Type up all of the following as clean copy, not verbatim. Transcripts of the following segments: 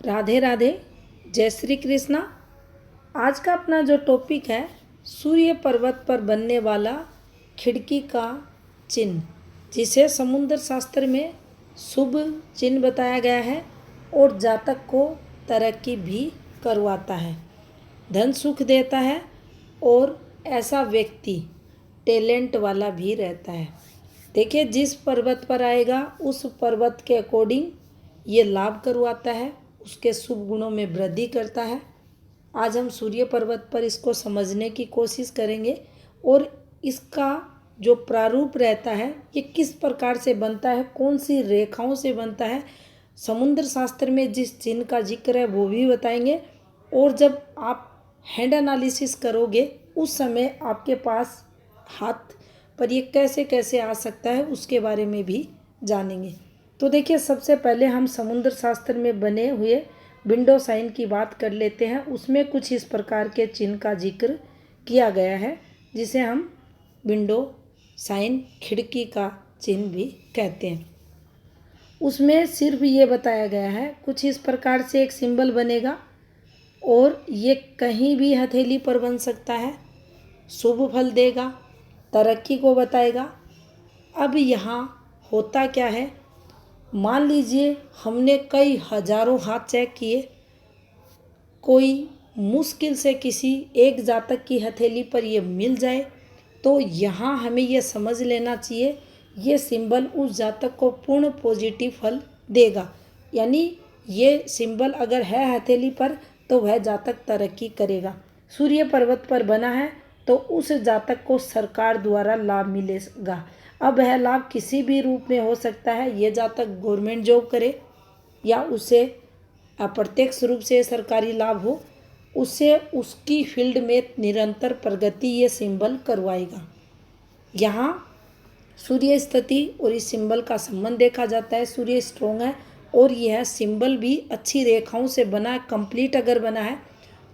राधे राधे, जय श्री कृष्णा। आज का अपना जो टॉपिक है, सूर्य पर्वत पर बनने वाला खिड़की का चिन्ह, जिसे समुद्र शास्त्र में शुभ चिन्ह बताया गया है और जातक को तरक्की भी करवाता है, धन सुख देता है और ऐसा व्यक्ति टैलेंट वाला भी रहता है। देखिए, जिस पर्वत पर आएगा उस पर्वत के अकॉर्डिंग ये लाभ करवाता है, उसके शुभ गुणों में वृद्धि करता है। आज हम सूर्य पर्वत पर इसको समझने की कोशिश करेंगे और इसका जो प्रारूप रहता है, ये किस प्रकार से बनता है, कौन सी रेखाओं से बनता है, समुद्र शास्त्र में जिस चिन्ह का जिक्र है वो भी बताएंगे। और जब आप हैंड एनालिसिस करोगे उस समय आपके पास हाथ पर ये कैसे कैसे आ सकता है उसके बारे में भी जानेंगे। तो देखिए, सबसे पहले हम समुद्र शास्त्र में बने हुए विंडो साइन की बात कर लेते हैं। उसमें कुछ इस प्रकार के चिन्ह का जिक्र किया गया है, जिसे हम विंडो साइन, खिड़की का चिन्ह भी कहते हैं। उसमें सिर्फ ये बताया गया है, कुछ इस प्रकार से एक सिंबल बनेगा और ये कहीं भी हथेली पर बन सकता है, शुभ फल देगा, तरक्की को बताएगा। अब यहाँ होता क्या है, मान लीजिए हमने कई हजारों हाथ चेक किए, कोई मुश्किल से किसी एक जातक की हथेली पर ये मिल जाए, तो यहाँ हमें ये समझ लेना चाहिए ये सिंबल उस जातक को पूर्ण पॉजिटिव फल देगा। यानी ये सिंबल अगर है हथेली पर तो वह जातक तरक्की करेगा। सूर्य पर्वत पर बना है तो उस जातक को सरकार द्वारा लाभ मिलेगा। अब वह लाभ किसी भी रूप में हो सकता है। ये जातक गवर्नमेंट जॉब करे या उसे अप्रत्यक्ष रूप से सरकारी लाभ हो, उससे उसकी फील्ड में निरंतर प्रगति ये सिंबल करवाएगा। यहाँ सूर्य स्थिति और इस सिंबल का संबंध देखा जाता है। सूर्य स्ट्रोंग है और यह सिंबल भी अच्छी रेखाओं से बना है, कंप्लीट अगर बना है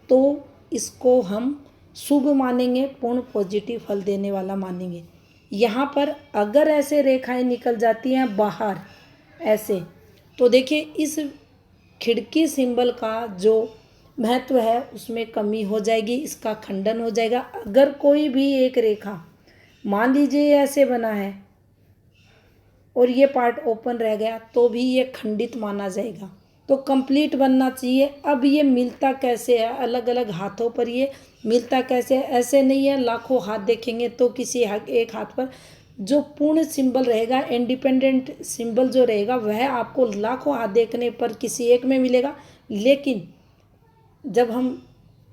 तो इसको हम शुभ मानेंगे, पूर्ण पॉजिटिव फल देने वाला मानेंगे। यहाँ पर अगर ऐसे रेखाएं निकल जाती हैं बाहर ऐसे, तो देखिए इस खिड़की सिंबल का जो महत्व है उसमें कमी हो जाएगी, इसका खंडन हो जाएगा। अगर कोई भी एक रेखा मान लीजिए ऐसे बना है और ये पार्ट ओपन रह गया तो भी ये खंडित माना जाएगा। तो कंप्लीट बनना चाहिए। अब ये मिलता कैसे है, अलग अलग हाथों पर ये मिलता कैसे है, ऐसे नहीं है लाखों हाथ देखेंगे तो किसी एक हाथ पर जो पूर्ण सिंबल रहेगा, इंडिपेंडेंट सिंबल जो रहेगा, वह आपको लाखों हाथ देखने पर किसी एक में मिलेगा। लेकिन जब हम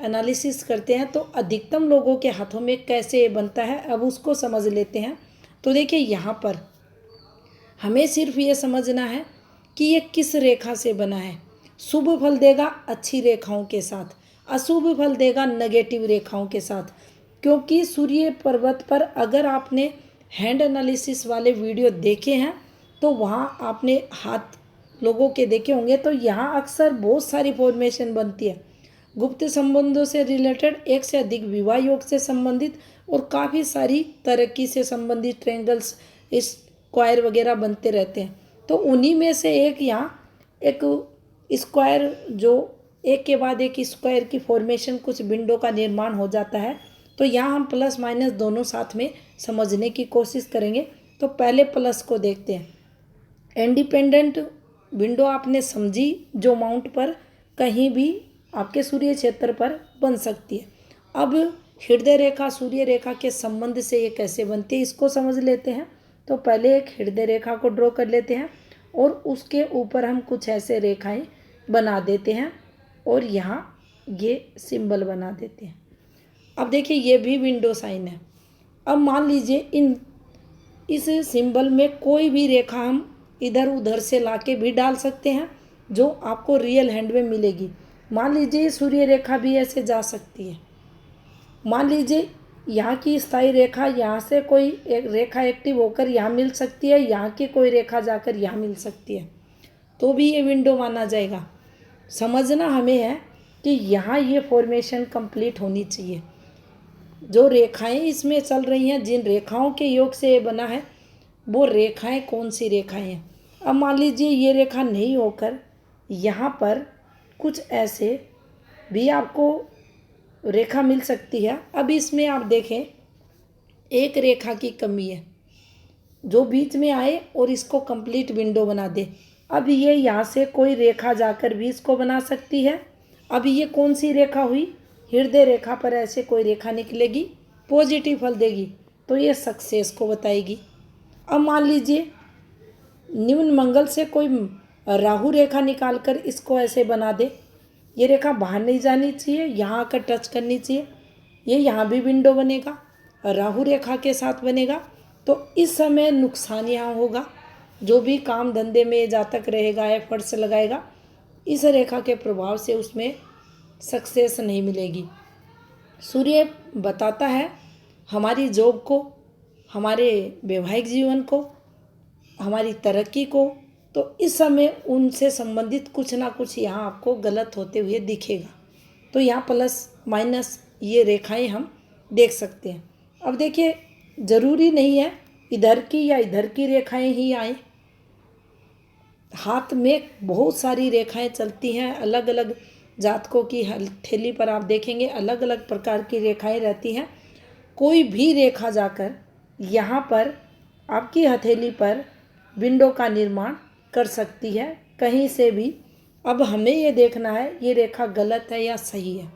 एनालिसिस करते हैं तो अधिकतम लोगों के हाथों में कैसे बनता है, अब उसको समझ लेते हैं। तो देखिए, यहाँ पर हमें सिर्फ ये समझना है कि ये किस रेखा से बना है। शुभ फल देगा अच्छी रेखाओं के साथ, अशुभ फल देगा नेगेटिव रेखाओं के साथ। क्योंकि सूर्य पर्वत पर अगर आपने हैंड एनालिसिस वाले वीडियो देखे हैं तो वहाँ आपने हाथ लोगों के देखे होंगे, तो यहाँ अक्सर बहुत सारी फॉर्मेशन बनती है। गुप्त संबंधों से रिलेटेड, एक से अधिक विवाह योग से संबंधित और काफ़ी सारी तरक्की से संबंधित ट्रेंगल्स, स्क्वायर वगैरह बनते रहते हैं। तो उन्हीं में से एक यहाँ एक स्क्वायर, जो एक के बाद एक स्क्वायर की फॉर्मेशन, कुछ विंडो का निर्माण हो जाता है। तो यहाँ हम प्लस माइनस दोनों साथ में समझने की कोशिश करेंगे। तो पहले प्लस को देखते हैं। इंडिपेंडेंट विंडो आपने समझी, जो माउंट पर कहीं भी आपके सूर्य क्षेत्र पर बन सकती है। अब हृदय रेखा सूर्य रेखा के संबंध से ये कैसे बनती है इसको समझ लेते हैं। तो पहले एक हृदय रेखा को ड्रॉ कर लेते हैं और उसके ऊपर हम कुछ ऐसे रेखाएं बना देते हैं और यहाँ ये सिंबल बना देते हैं। अब देखिए, ये भी विंडो साइन है। अब मान लीजिए इस सिंबल में कोई भी रेखा हम इधर उधर से लाके भी डाल सकते हैं, जो आपको रियल हैंड में मिलेगी। मान लीजिए सूर्य रेखा भी ऐसे जा सकती है। मान लीजिए यहाँ की स्थायी रेखा, यहाँ से कोई एक रेखा एक्टिव होकर यहाँ मिल सकती है, यहाँ की कोई रेखा जाकर यहाँ मिल सकती है, तो भी ये विंडो माना जाएगा। समझना हमें है कि यहाँ ये फॉर्मेशन कंप्लीट होनी चाहिए। जो रेखाएं इसमें चल रही हैं, जिन रेखाओं के योग से ये बना है, वो रेखाएं कौन सी रेखाएं हैं। अब मान लीजिए ये रेखा नहीं होकर यहाँ पर कुछ ऐसे भी आपको रेखा मिल सकती है। अब इसमें आप देखें, एक रेखा की कमी है जो बीच में आए और इसको कंप्लीट विंडो बना दे। अब ये यहाँ से कोई रेखा जाकर भी इसको बना सकती है। अब ये कौन सी रेखा हुई? हृदय रेखा पर ऐसे कोई रेखा निकलेगी, पॉजिटिव फल देगी, तो ये सक्सेस को बताएगी। अब मान लीजिए निम्न मंगल से कोई राहु रेखा निकाल कर इसको ऐसे बना दे। ये रेखा बाहर नहीं जानी चाहिए, यहाँ आकर टच करनी चाहिए। ये यहाँ भी विंडो बनेगा, राहु रेखा के साथ बनेगा, तो इस समय नुकसान यहाँ होगा। जो भी काम धंधे में जातक रहेगा, एफर्ट्स लगाएगा, इस रेखा के प्रभाव से उसमें सक्सेस नहीं मिलेगी। सूर्य बताता है हमारी जॉब को, हमारे वैवाहिक जीवन को, हमारी तरक्की को, तो इस समय उनसे संबंधित कुछ ना कुछ यहाँ आपको गलत होते हुए दिखेगा। तो यहाँ प्लस माइनस ये रेखाएं हम देख सकते हैं। अब देखिए, ज़रूरी नहीं है इधर की या इधर की रेखाएं ही आए। हाथ में बहुत सारी रेखाएं चलती हैं। अलग अलग जातकों की हथेली पर आप देखेंगे अलग अलग प्रकार की रेखाएं रहती हैं। कोई भी रेखा जाकर यहाँ पर आपकी हथेली पर विंडो का निर्माण कर सकती है, कहीं से भी। अब हमें ये देखना है ये रेखा गलत है या सही है।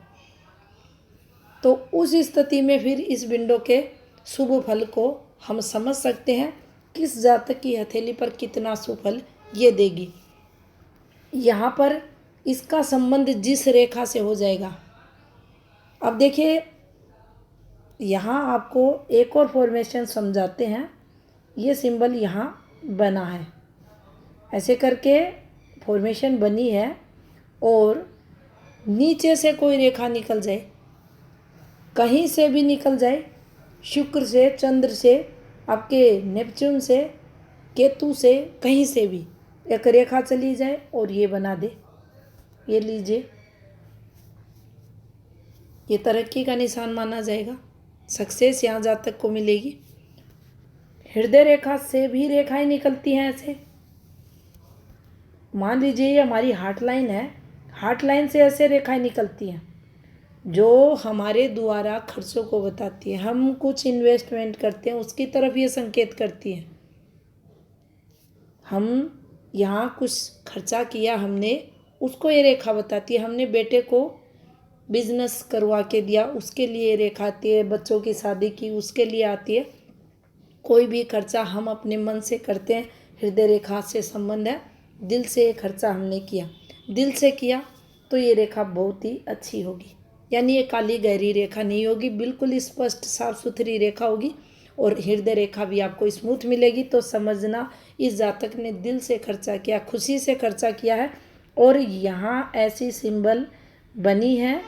तो उस स्थिति में फिर इस विंडो के शुभ फल को हम समझ सकते हैं, किस जातक की हथेली पर कितना शुभ फल ये देगी। यहाँ पर इसका संबंध जिस रेखा से हो जाएगा। अब देखिए, यहाँ आपको एक और फॉर्मेशन समझाते हैं। ये सिंबल यहाँ बना है, ऐसे करके फॉर्मेशन बनी है, और नीचे से कोई रेखा निकल जाए, कहीं से भी निकल जाए, शुक्र से, चंद्र से, आपके नेपच्यून से, केतु से, कहीं से भी एक रेखा चली जाए और ये बना दे। ये लीजिए, ये तरक्की का निशान माना जाएगा, सक्सेस यहाँ जातक को मिलेगी। हृदय रेखा से भी रेखाएं निकलती हैं ऐसे। मान लीजिए ये हमारी हार्ट लाइन है, हार्ट लाइन से ऐसे रेखाएं निकलती हैं जो हमारे द्वारा खर्चों को बताती है। हम कुछ इन्वेस्टमेंट करते हैं, उसकी तरफ ये संकेत करती है। हम यहाँ कुछ खर्चा किया हमने, उसको ये रेखा बताती है। हमने बेटे को बिजनेस करवा के दिया, उसके लिए रेखा आती है। बच्चों की शादी की, उसके लिए आती है। कोई भी खर्चा हम अपने मन से करते हैं, हृदय रेखा से संबंध है। दिल से ये खर्चा हमने किया, दिल से किया, तो ये रेखा बहुत ही अच्छी होगी। यानी ये काली गहरी रेखा नहीं होगी, बिल्कुल स्पष्ट साफ सुथरी रेखा होगी। और हृदय रेखा भी आपको स्मूथ मिलेगी। तो समझना इस जातक ने दिल से खर्चा किया, खुशी से खर्चा किया है। और यहाँ ऐसी सिंबल बनी है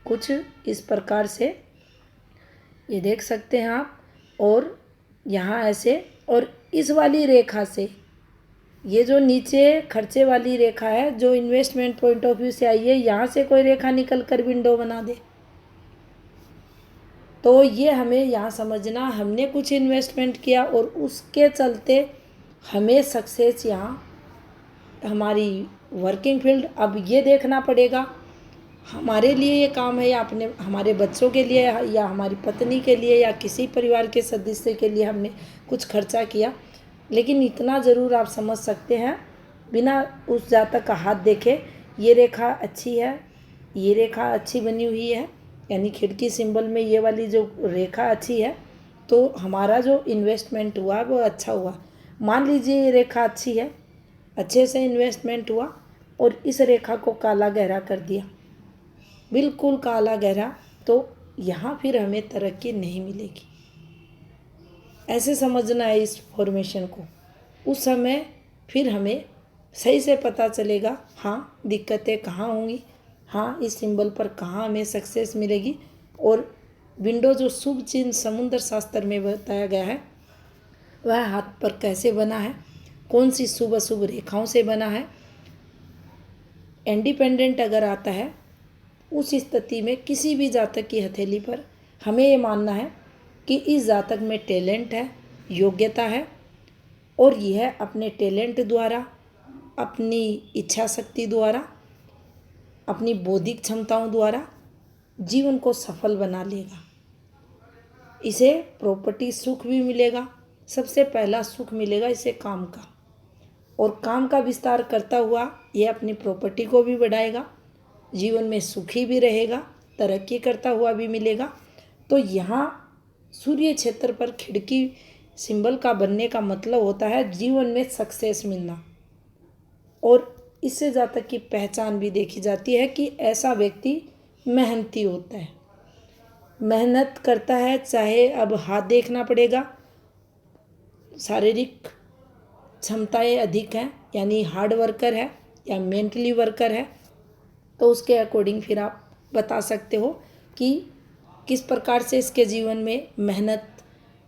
कुछ इस प्रकार से, ये देख सकते हैं आप। और यहाँ ऐसे, और इस वाली रेखा से, ये जो नीचे खर्चे वाली रेखा है जो इन्वेस्टमेंट पॉइंट ऑफ व्यू से आई है, यहाँ से कोई रेखा निकल कर विंडो बना दे, तो ये हमें यहाँ समझना, हमने कुछ इन्वेस्टमेंट किया और उसके चलते हमें सक्सेस यहाँ हमारी वर्किंग फील्ड। अब ये देखना पड़ेगा हमारे लिए ये काम है या अपने हमारे बच्चों के लिए या हमारी पत्नी के लिए या किसी परिवार के सदस्य के लिए हमने कुछ खर्चा किया। लेकिन इतना ज़रूर आप समझ सकते हैं बिना उस जातक का हाथ देखे, ये रेखा अच्छी है, ये रेखा अच्छी बनी हुई है, यानी खिड़की सिंबल में ये वाली जो रेखा अच्छी है, तो हमारा जो इन्वेस्टमेंट हुआ वो अच्छा हुआ। मान लीजिए ये रेखा अच्छी है, अच्छे से इन्वेस्टमेंट हुआ और इस रेखा को काला गहरा कर दिया, बिल्कुल काला गहरा, तो यहाँ फिर हमें तरक्की नहीं मिलेगी। ऐसे समझना है इस फॉर्मेशन को। उस समय फिर हमें सही से पता चलेगा, हाँ दिक्कतें कहाँ होंगी, हाँ इस सिंबल पर कहाँ हमें सक्सेस मिलेगी। और विंडो जो शुभ चिन्ह समुद्र शास्त्र में बताया गया है वह हाथ पर कैसे बना है, कौन सी शुभ अशुभ रेखाओं से बना है, इंडिपेंडेंट अगर आता है, उस स्थिति में किसी भी जातक की हथेली पर हमें ये मानना है कि इस जातक में टैलेंट है, योग्यता है, और यह अपने टैलेंट द्वारा, अपनी इच्छा शक्ति द्वारा अपनी बौद्धिक क्षमताओं द्वारा जीवन को सफल बना लेगा। इसे प्रॉपर्टी सुख भी मिलेगा। सबसे पहला सुख मिलेगा इसे काम का, और काम का विस्तार करता हुआ यह अपनी प्रॉपर्टी को भी बढ़ाएगा, जीवन में सुखी भी रहेगा, तरक्की करता हुआ भी मिलेगा। तो यहाँ सूर्य क्षेत्र पर खिड़की सिंबल का बनने का मतलब होता है जीवन में सक्सेस मिलना। और इससे जातक की पहचान भी देखी जाती है कि ऐसा व्यक्ति मेहनती होता है, मेहनत करता है, चाहे अब हाथ देखना पड़ेगा, शारीरिक क्षमताएं अधिक हैं यानी हार्ड वर्कर है या मेंटली वर्कर है, तो उसके अकॉर्डिंग फिर आप बता सकते हो कि किस प्रकार से इसके जीवन में मेहनत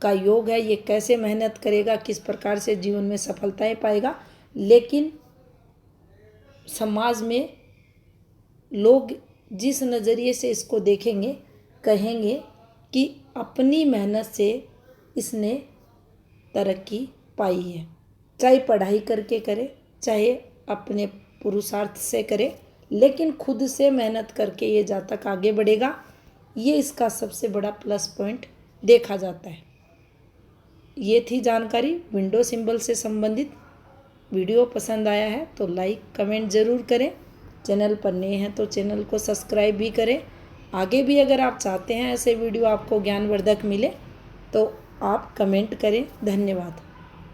का योग है, ये कैसे मेहनत करेगा, किस प्रकार से जीवन में सफलताएं पाएगा। लेकिन समाज में लोग जिस नज़रिए से इसको देखेंगे, कहेंगे कि अपनी मेहनत से इसने तरक्की पाई है, चाहे पढ़ाई करके करे, चाहे अपने पुरुषार्थ से करे, लेकिन खुद से मेहनत करके ये जातक आगे बढ़ेगा। ये इसका सबसे बड़ा प्लस पॉइंट देखा जाता है। ये थी जानकारी विंडो सिंबल से संबंधित। वीडियो पसंद आया है तो लाइक कमेंट ज़रूर करें। चैनल पर नए हैं तो चैनल को सब्सक्राइब भी करें। आगे भी अगर आप चाहते हैं ऐसे वीडियो आपको ज्ञानवर्धक मिले तो आप कमेंट करें। धन्यवाद।